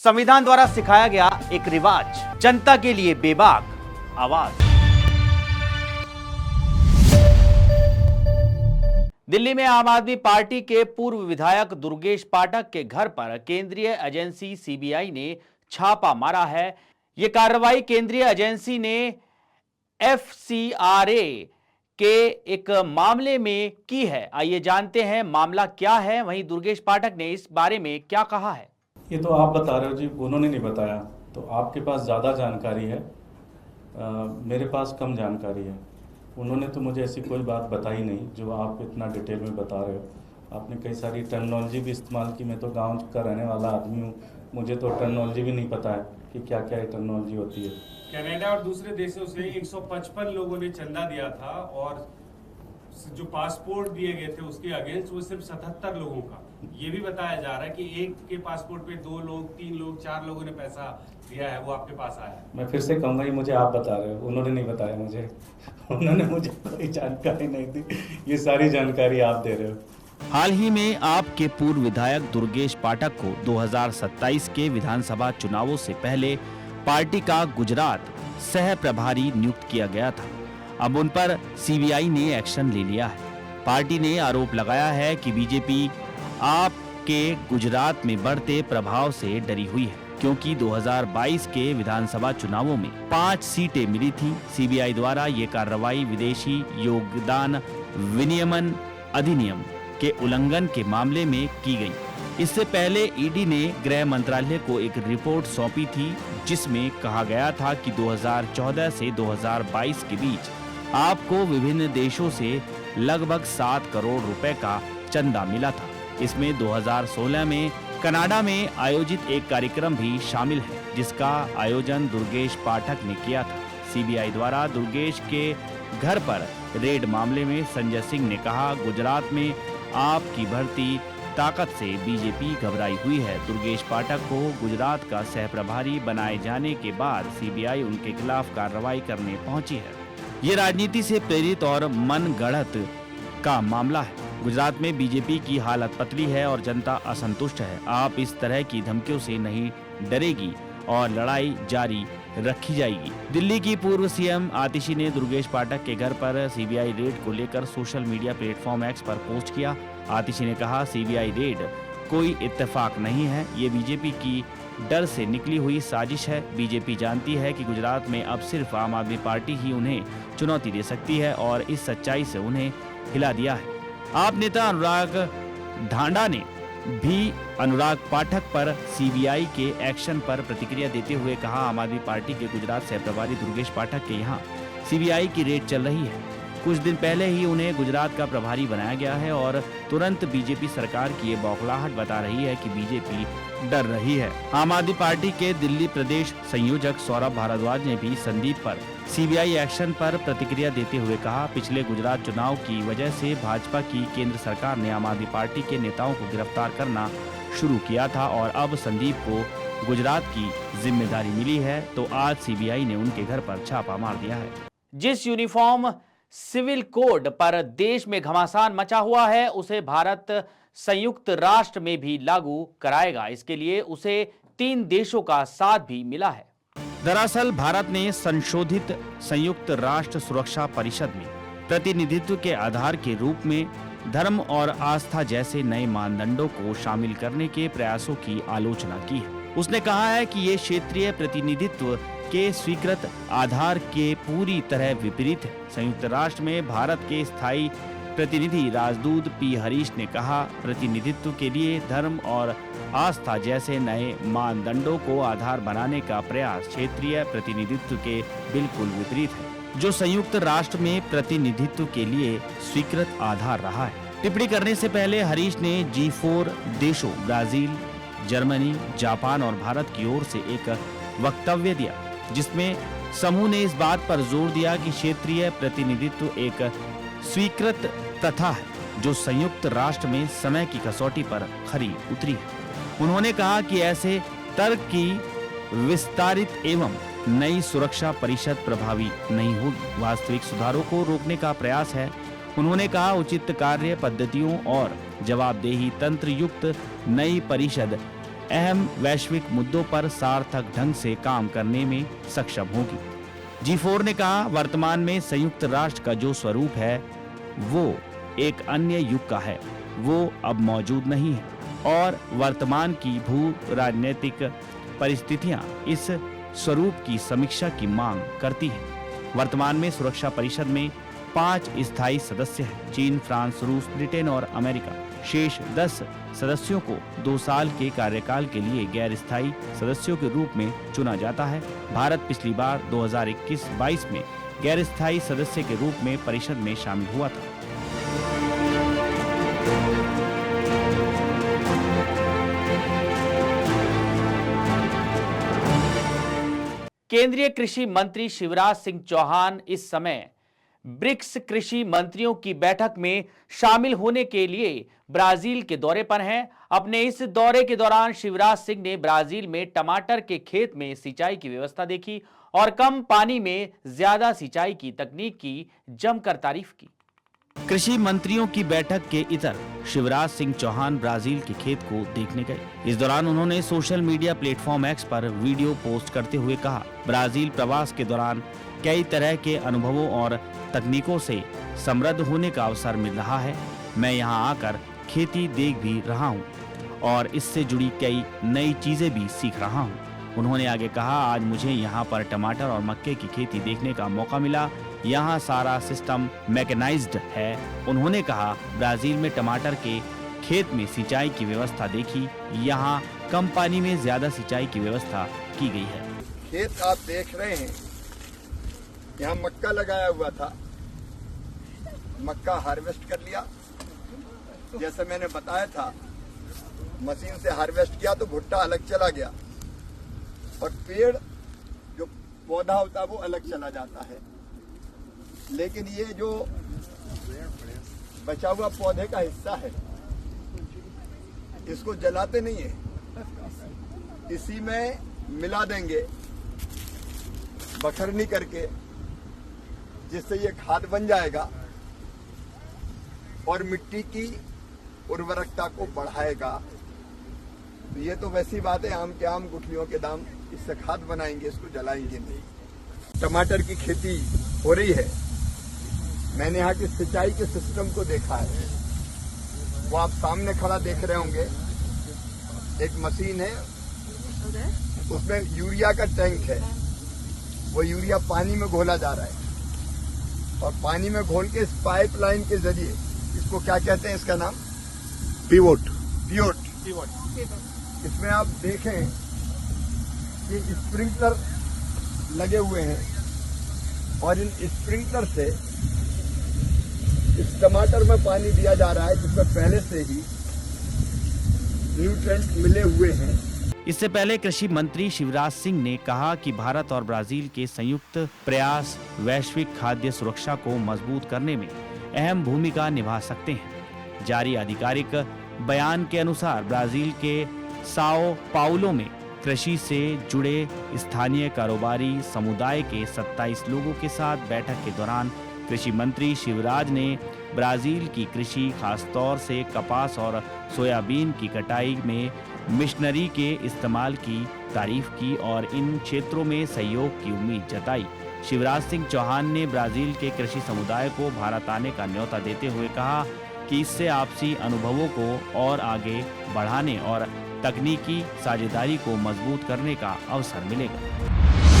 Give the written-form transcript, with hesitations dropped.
संविधान द्वारा सिखाया गया एक रिवाज, जनता के लिए बेबाक आवाज। दिल्ली में आम आदमी पार्टी के पूर्व विधायक दुर्गेश पाठक के घर पर केंद्रीय एजेंसी सीबीआई ने छापा मारा है। यह कार्रवाई केंद्रीय एजेंसी ने एफसीआरए के एक मामले में की है। आइए जानते हैं मामला क्या है, वहीं दुर्गेश पाठक ने इस बारे में क्या कहा है। ये तो आप बता रहे हो जी, उन्होंने नहीं बताया, तो आपके पास ज़्यादा जानकारी है, मेरे पास कम जानकारी है। उन्होंने तो मुझे ऐसी कोई बात बताई नहीं जो आप इतना डिटेल में बता रहे हो। आपने कई सारी टर्मिनोलॉजी भी इस्तेमाल की। मैं तो गांव का रहने वाला आदमी हूँ, मुझे तो टर्मिनोलॉजी भी नहीं पता है कि क्या क्या टर्मिनोलॉजी होती है। कनाडा और दूसरे देशों से 155 लोगों ने चंदा दिया था और जो पासपोर्ट दिए गए थे उसके अगेंस्ट वो सिर्फ 77 लोगों का। ये भी बताया जा रहा है कि एक के पासपोर्ट पे 2 लोग, 3 लोग, 4 लोगों ने पैसा दिया है, वो आपके पास आया है। मैं फिर से कहूँगा, ये मुझे आप बता रहे हो, उन्होंने नहीं बताया मुझे। उन्होंने मुझे कोई जानकारी नहीं दी, ये सारी जानकारी आप दे रहे हो। हाल ही में आपके पूर्व विधायक दुर्गेश पाठक को 2027 के विधानसभा चुनावों से पहले पार्टी का गुजरात सह प्रभारी नियुक्त किया गया था। अब उन पर सीबीआई ने एक्शन ले लिया है। पार्टी ने आरोप लगाया है कि बीजेपी आपके गुजरात में बढ़ते प्रभाव से डरी हुई है, क्योंकि 2022 के विधानसभा चुनावों में 5 सीटें मिली थी। सीबीआई द्वारा ये कार्रवाई विदेशी योगदान विनियमन अधिनियम के उल्लंघन के मामले में की गई। इससे पहले ईडी ने गृह मंत्रालय को एक रिपोर्ट सौंपी थी, जिसमें कहा गया था कि 2014 से 2022 के बीच आपको विभिन्न देशों से लगभग 7 करोड़ रुपए का चंदा मिला था। इसमें 2016 में कनाडा में आयोजित एक कार्यक्रम भी शामिल है, जिसका आयोजन दुर्गेश पाठक ने किया था। सीबीआई द्वारा दुर्गेश के घर पर रेड मामले में संजय सिंह ने कहा, गुजरात में आपकी बढ़ती ताकत से बीजेपी घबराई हुई है। दुर्गेश पाठक को गुजरात का सहप्रभारी बनाए जाने के बाद सीबीआई उनके खिलाफ कार्रवाई करने पहुंची है। ये राजनीति से प्रेरित और मनगढ़ंत का मामला है। गुजरात में बीजेपी की हालत पतली है और जनता असंतुष्ट है। आप इस तरह की धमकियों से नहीं डरेगी और लड़ाई जारी रखी जाएगी। दिल्ली की पूर्व सीएम आतिशी ने दुर्गेश पाठक के घर पर सीबीआई रेड को लेकर सोशल मीडिया प्लेटफॉर्म एक्स पर पोस्ट किया। आतिशी ने कहा, सीबीआई रेड कोई इत्तेफाक नहीं है, ये बीजेपी की डर से निकली हुई साजिश है। बीजेपी जानती है कि गुजरात में अब सिर्फ आम आदमी पार्टी ही उन्हें चुनौती दे सकती है और इस सच्चाई से उन्हें हिला दिया है। आप नेता अनुराग ढांडा ने भी अनुराग पाठक पर सीबीआई के एक्शन पर प्रतिक्रिया देते हुए कहा, आम आदमी पार्टी के गुजरात सह प्रभारी दुर्गेश पाठक के यहाँ सीबीआई की रेड चल रही है। कुछ दिन पहले ही उन्हें गुजरात का प्रभारी बनाया गया है और तुरंत बीजेपी सरकार की ये बौखलाहट बता रही है कि बीजेपी डर रही है। आम आदमी पार्टी के दिल्ली प्रदेश संयोजक सौरभ भारद्वाज ने भी संदीप पर सीबीआई एक्शन पर प्रतिक्रिया देते हुए कहा, पिछले गुजरात चुनाव की वजह से भाजपा की केंद्र सरकार ने आम आदमी पार्टी के नेताओं को गिरफ्तार करना शुरू किया था और अब संदीप को गुजरात की जिम्मेदारी मिली है, तो आज सीबीआई ने उनके घर पर छापा मार दिया है। जिस यूनिफॉर्म सिविल कोड पर देश में घमासान मचा हुआ है, उसे भारत संयुक्त राष्ट्र में भी लागू कराएगा। इसके लिए उसे 3 देशों का साथ भी मिला है। दरअसल भारत ने संशोधित संयुक्त राष्ट्र सुरक्षा परिषद में प्रतिनिधित्व के आधार के रूप में धर्म और आस्था जैसे नए मानदंडों को शामिल करने के प्रयासों की आलोचना की है। उसने कहा है कि ये क्षेत्रीय प्रतिनिधित्व के स्वीकृत आधार के पूरी तरह विपरीत है। संयुक्त राष्ट्र में भारत के स्थायी प्रतिनिधि राजदूत पी हरीश ने कहा, प्रतिनिधित्व के लिए धर्म और आस्था जैसे नए मानदंडों को आधार बनाने का प्रयास क्षेत्रीय प्रतिनिधित्व के बिल्कुल विपरीत है, जो संयुक्त राष्ट्र में प्रतिनिधित्व के लिए स्वीकृत आधार रहा है। टिप्पणी करने से पहले हरीश ने G4 देशों ब्राजील, जर्मनी, जापान और भारत की ओर से एक वक्तव्य दिया, जिसमें समूह ने इस बात पर जोर दिया कि क्षेत्रीय प्रतिनिधित्व एक स्वीकृत प्रथा है जो संयुक्त राष्ट्र में समय की कसौटी पर खरी उतरी है। उन्होंने कहा कि ऐसे तर्क की विस्तारित एवं नई सुरक्षा परिषद प्रभावी नहीं होगी, वास्तविक सुधारों को रोकने का प्रयास है। उन्होंने कहा, उचित कार्य पद्धतियों और जवाबदेही तंत्र युक्त नई परिषद अहम वैश्विक मुद्दों पर सार्थक ढंग से काम करने में सक्षम होगी। G4 ने कहा, वर्तमान में संयुक्त राष्ट्र का जो स्वरूप है वो एक अन्य युग का है, वो अब मौजूद नहीं है और वर्तमान की भू राजनीतिक परिस्थितियां इस स्वरूप की समीक्षा की मांग करती हैं। वर्तमान में सुरक्षा परिषद में 5 स्थायी सदस्य हैं, चीन, फ्रांस, रूस, ब्रिटेन और अमेरिका। शेष 10 सदस्यों को 2 साल के कार्यकाल के लिए गैर स्थायी सदस्यों के रूप में चुना जाता है। भारत पिछली बार 2021-22 में गैर स्थायी सदस्य के रूप में परिषद में शामिल हुआ था। केंद्रीय कृषि मंत्री शिवराज सिंह चौहान इस समय ब्रिक्स कृषि मंत्रियों की बैठक में शामिल होने के लिए ब्राजील के दौरे पर हैं। अपने इस दौरे के दौरान शिवराज सिंह ने ब्राजील में टमाटर के खेत में सिंचाई की व्यवस्था देखी और कम पानी में ज्यादा सिंचाई की तकनीक की जमकर तारीफ की। कृषि मंत्रियों की बैठक के इतर शिवराज सिंह चौहान ब्राजील के खेत को देखने गए। इस दौरान उन्होंने सोशल मीडिया प्लेटफॉर्म एक्स पर वीडियो पोस्ट करते हुए कहा, ब्राजील प्रवास के दौरान कई तरह के अनुभवों और तकनीकों से समृद्ध होने का अवसर मिल रहा है। मैं यहां आकर खेती देख भी रहा हूं और इससे जुड़ी कई नई चीजें भी सीख रहा हूं। उन्होंने आगे कहा, आज मुझे यहां पर टमाटर और मक्के की खेती देखने का मौका मिला। यहाँ सारा सिस्टम मैकेनाइज्ड है। उन्होंने कहा, ब्राजील में टमाटर के खेत में सिंचाई की व्यवस्था देखी। यहाँ कम पानी में ज्यादा सिंचाई की व्यवस्था की गई है। खेत आप देख रहे हैं, यहाँ मक्का लगाया हुआ था, मक्का हार्वेस्ट कर लिया। जैसे मैंने बताया था, मशीन से हार्वेस्ट किया तो भुट्टा अलग चला गया और पेड़ जो पौधा होता है वो अलग चला जाता है। लेकिन ये जो बचा हुआ पौधे का हिस्सा है, इसको जलाते नहीं है, इसी में मिला देंगे बखरनी करके, जिससे ये खाद बन जाएगा और मिट्टी की उर्वरकता को बढ़ाएगा। तो ये तो वैसी बात है, आम के आम गुठलियों के दाम, इससे खाद बनाएंगे, इसको जलाएंगे नहीं। टमाटर की खेती हो रही है। मैंने यहाँ की सिंचाई के सिस्टम को देखा है, वो आप सामने खड़ा देख रहे होंगे। एक मशीन है, उसमें यूरिया का टैंक है, वो यूरिया पानी में घोला जा रहा है और पानी में घोल के इस पाइपलाइन के जरिए, इसको क्या कहते हैं, इसका नाम पिवोट। इसमें आप देखें कि स्प्रिंकलर लगे हुए हैं और इन स्प्रिंकलर से इस टमाटर में पानी दिया जा रहा है, जिसमें पहले से ही न्यूट्रिएंट मिले हुए हैं। इससे पहले कृषि मंत्री शिवराज सिंह ने कहा कि भारत और ब्राजील के संयुक्त प्रयास वैश्विक खाद्य सुरक्षा को मजबूत करने में अहम भूमिका निभा सकते हैं। जारी आधिकारिक बयान के अनुसार ब्राजील के साओ पाउलो में कृषि से जुड़े स्थानीय कारोबारी समुदाय के 27 लोगों के साथ बैठक के दौरान कृषि मंत्री शिवराज ने ब्राजील की कृषि, खासतौर से कपास और सोयाबीन की कटाई में मिशनरी के इस्तेमाल की तारीफ की और इन क्षेत्रों में सहयोग की उम्मीद जताई। शिवराज सिंह चौहान ने ब्राजील के कृषि समुदाय को भारत आने का न्योता देते हुए कहा कि इससे आपसी अनुभवों को और आगे बढ़ाने और तकनीकी साझेदारी को मजबूत करने का अवसर मिलेगा।